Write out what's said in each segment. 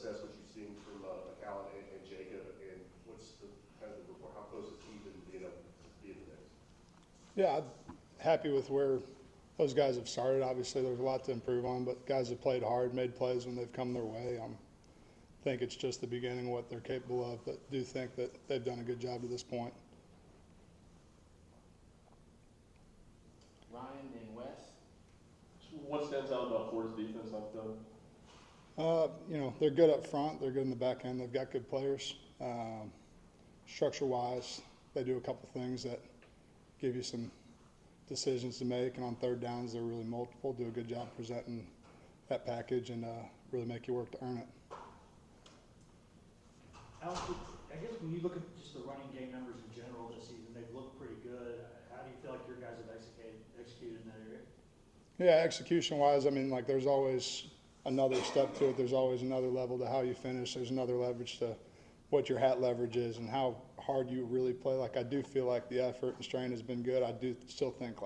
assess what you've seen from McCallan and Jacob, and what's the kind of the report? How close is he to being able to be in the mix? Yeah, I'm happy with where those guys have started. Obviously, there's a lot to improve on, but guys have played hard, made plays when they've come their way. I think it's just the beginning of what they're capable of, but do think that they've done a good job to this point. Ryan and Wes. What stands out about Ford's defense like that? They're good up front. They're good in the back end. They've got good players. Structure-wise, they do a couple things that give you some decisions to make, and on third downs, they're really multiple. Do a good job presenting that package and really make you work to earn it. Alec, I guess when you look at just the running game numbers in general this season, they've looked pretty good. How do you feel like your guys have executed in that area? Yeah, execution-wise, there's always another step to it. There's always another level to how you finish. There's another leverage to what your hat leverage is and how hard you really play. I do feel like the effort and strain has been good. I do still think,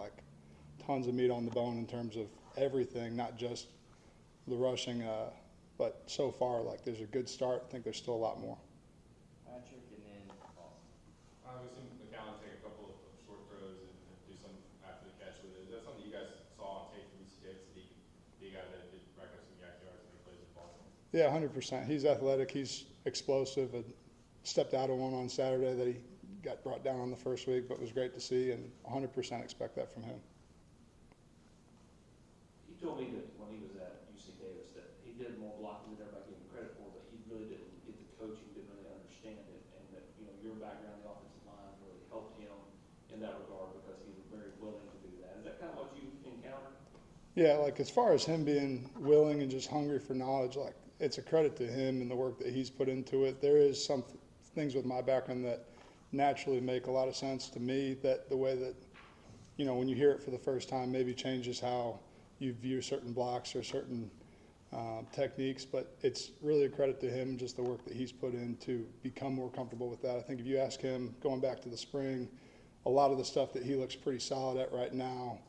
tons of meat on the bone in terms of everything, not just the rushing. But so far, there's a good start. I think there's still a lot more. Patrick and then Austin. We've seen McCallan take a couple of short throws and do some after the catch with it. Is that something you guys saw on tape from ECX? That he could be a guy that did rack up some yak yards and make plays with the ball? Yeah, 100%. He's athletic. He's explosive. And stepped out of one on Saturday that he got brought down on the first week, but it was great to see, and 100% expect that from him. He told me that when he was at UC Davis that he did more blocking than everybody gave him credit for, but he really didn't get the coaching, didn't really understand it, and that your background in the offensive line really helped him in that regard because he was very willing to do that. Is that kind of what you encountered? Yeah, as far as him being willing and just hungry for knowledge, it's a credit to him and the work that he's put into it. There is some things with my background that naturally make a lot of sense to me, that the way that, when you hear it for the first time, maybe changes how you view certain blocks or certain techniques, but it's really a credit to him, just the work that he's put in to become more comfortable with that. I think if you ask him, going back to the spring, a lot of the stuff that he looks pretty solid at right now,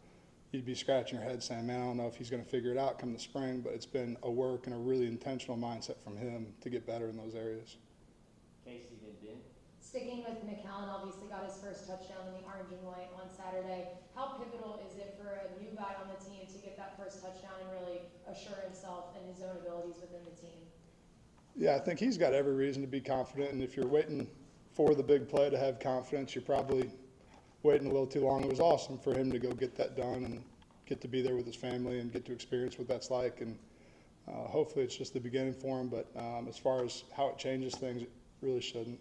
you'd be scratching your head saying, man, I don't know if he's going to figure it out come the spring, but it's been a work and a really intentional mindset from him to get better in those areas. Casey and Ben. Sticking with McCallan, obviously got his first touchdown in the orange and white on Saturday. How pivotal is it for a new guy on the team to get that first touchdown and really assure himself and his own abilities within the team? Yeah, I think he's got every reason to be confident, and if you're waiting for the big play to have confidence, you're probably waiting a little too long. It was awesome for him to go get that done and get to be there with his family and get to experience what that's like, and hopefully it's just the beginning for him, but as far as how it changes things, it really shouldn't.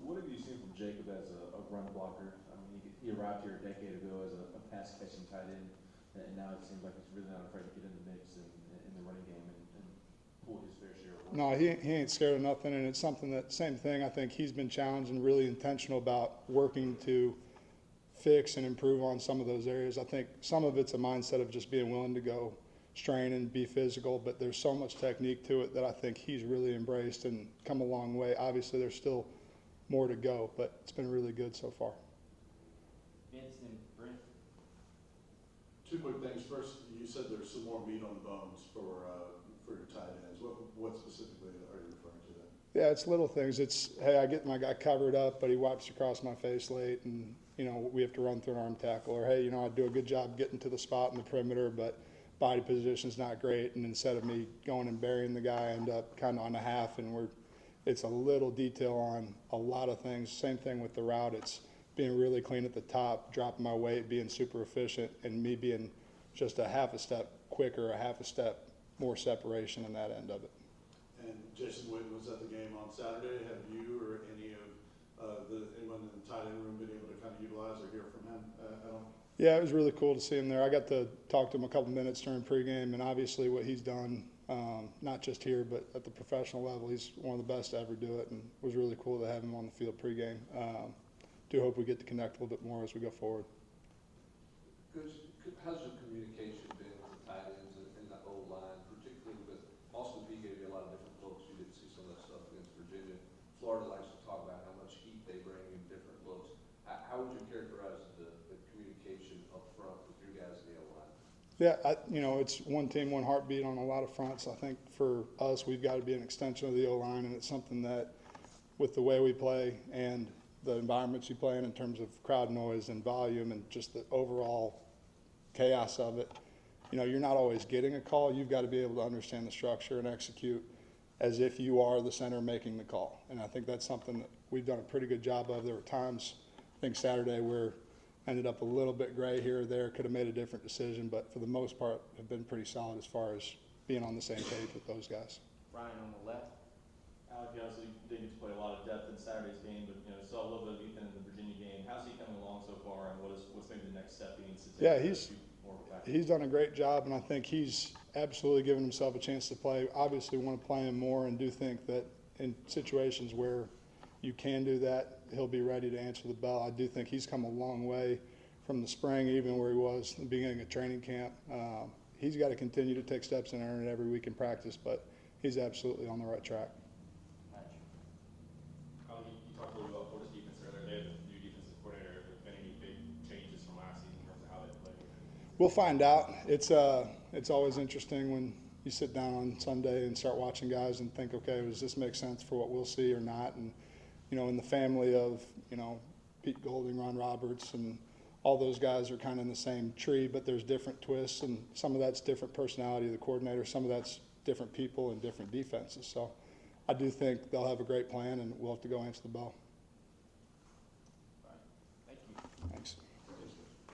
What have you seen from Jacob as a run blocker? He arrived here a decade ago as a pass-catching tight end, and now it seems like he's really not afraid to get in the mix in the running game and pull his fair share of work. No, he ain't scared of nothing, and it's something that, same thing, I think he's been challenged and really intentional about working to fix and improve on some of those areas. I think some of it's a mindset of just being willing to go strain and be physical, but there's so much technique to it that I think he's really embraced and come a long way. Obviously, there's still more to go, but it's been really good so far. Vince and Brent. Two quick things. First, you said there's some more meat on the bones for your tight ends. What specifically are you referring to then? Yeah, it's little things. It's, hey, I get my guy covered up, but he wipes across my face late, and we have to run through an arm tackle. Or, hey, I do a good job getting to the spot in the perimeter, but body position's not great, and instead of me going and burying the guy, I end up kind of on a half, and it's a little detail on a lot of things. Same thing with the route. It's being really clean at the top, dropping my weight, being super efficient, and me being just a half a step quicker, a half a step more separation in that end of it. And Jason Witten was at the game on Saturday. Have you or any of anyone in the tight end room been able to kind of utilize or hear from him at all? Yeah, it was really cool to see him there. I got to talk to him a couple minutes during pregame, and obviously what he's done, not just here, but at the professional level, he's one of the best to ever do it, and it was really cool to have him on the field pregame. Do hope we get to connect a little bit more as we go forward. How's your communication been with the tight ends in that old line, particularly with Austin Peay gave you a lot of different looks. You didn't see some of that stuff against Virginia. Florida likes to talk about how much heat they bring in different looks. How would you characterize the communication up front with your guys in the O line? Yeah, it's one team, one heartbeat on a lot of fronts. I think for us, we've got to be an extension of the O-line, and it's something that, with the way we play and the environments you play in terms of crowd noise and volume and just the overall chaos of it, you're not always getting a call. You've got to be able to understand the structure and execute as if you are the center making the call. And I think that's something that we've done a pretty good job of. There were times, I think Saturday, where ended up a little bit gray here or there, could have made a different decision, but for the most part have been pretty solid as far as being on the same page with those guys. Ryan on the left. Alec, obviously didn't get to play a lot of depth in Saturday's game, but saw a little bit of Ethan in the Virginia game. How's he coming along so far, and what's maybe the next step he needs to take? Yeah, to shoot more of a package? he's done a great job, and I think he's absolutely given himself a chance to play. Obviously want to play him more, and do think that in situations where you can do that, he'll be ready to answer the bell. I do think he's come a long way from the spring, even where he was in the beginning of training camp. He's got to continue to take steps and earn it every week in practice, but he's absolutely on the right track. Colin, you talked a little about Florida's defense earlier. They have a new defensive coordinator. Have there been any big changes from last season in terms of how they play? We'll find out. It's always interesting when you sit down on Sunday and start watching guys and think, okay, does this make sense for what we'll see or not? And in the family of Pete Golding, Ron Roberts, and all those guys are kind of in the same tree, but there's different twists, and some of that's different personality of the coordinator, some of that's different people and different defenses. So I do think they'll have a great plan, and we'll have to go answer the bell.